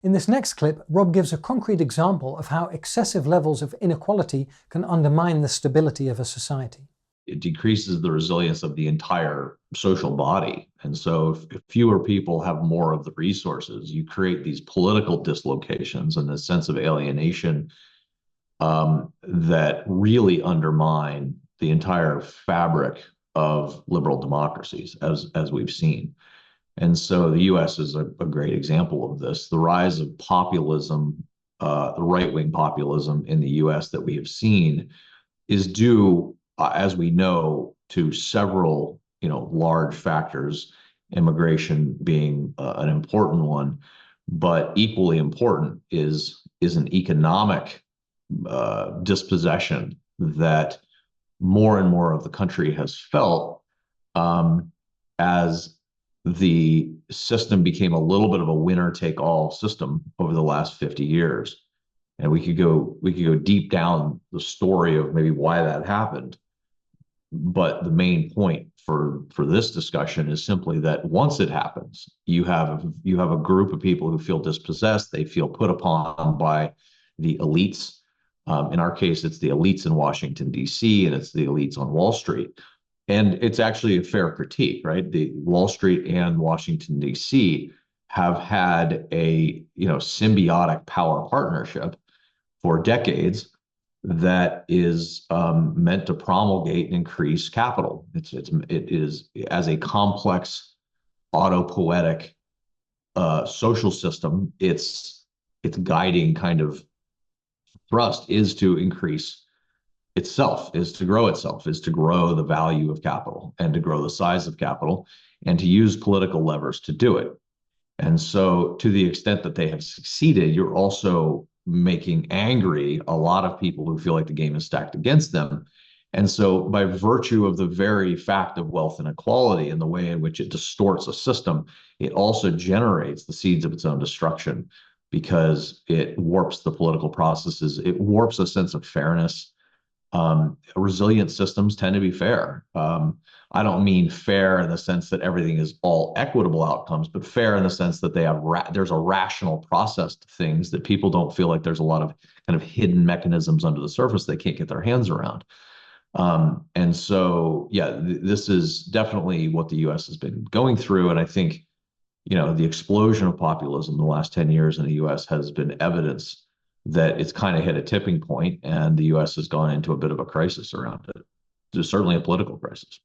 In this next clip, Rob gives a concrete example of how excessive levels of inequality can undermine the stability of a society. It decreases the resilience of the entire social body. And so if fewer people have more of the resources, you create these political dislocations and this sense of alienation that really undermine the entire fabric of liberal democracies, as we've seen. And so the US is a great example of this. The rise of populism, the right-wing populism in the US that we have seen is due, as we know, to several, large factors, immigration being an important one, but equally important is an economic dispossession that more and more of the country has felt as the system became a little bit of a winner-take-all system over the last 50 years. And we could go deep down the story of maybe why that happened. But the main point for this discussion is simply that once it happens, you have a group of people who feel dispossessed. They feel put upon by the elites. In our case, it's the elites in Washington, D.C., and it's the elites on Wall Street. And it's actually a fair critique, right? The Wall Street and Washington, D.C. have had a symbiotic power partnership for decades that is meant to promulgate and increase capital. It is as a complex autopoietic social system. Its guiding kind of thrust is to increase itself, is to grow itself, is to grow the value of capital and to grow the size of capital and to use political levers to do it. And so to the extent that they have succeeded, you're also making angry a lot of people who feel like the game is stacked against them. And so by virtue of the very fact of wealth inequality and the way in which it distorts a system, it also generates the seeds of its own destruction because it warps the political processes. It warps a sense of fairness. Resilient systems tend to be fair. I don't mean fair in the sense that everything is all equitable outcomes, but fair in the sense that there's a rational process to things that people don't feel like there's a lot of kind of hidden mechanisms under the surface they can't get their hands around. And so, yeah, this is definitely what the U.S. has been going through. And I think, the explosion of populism in the last 10 years in the U.S. has been evidence that it's kind of hit a tipping point and the U.S. has gone into a bit of a crisis around it. There's certainly a political crisis.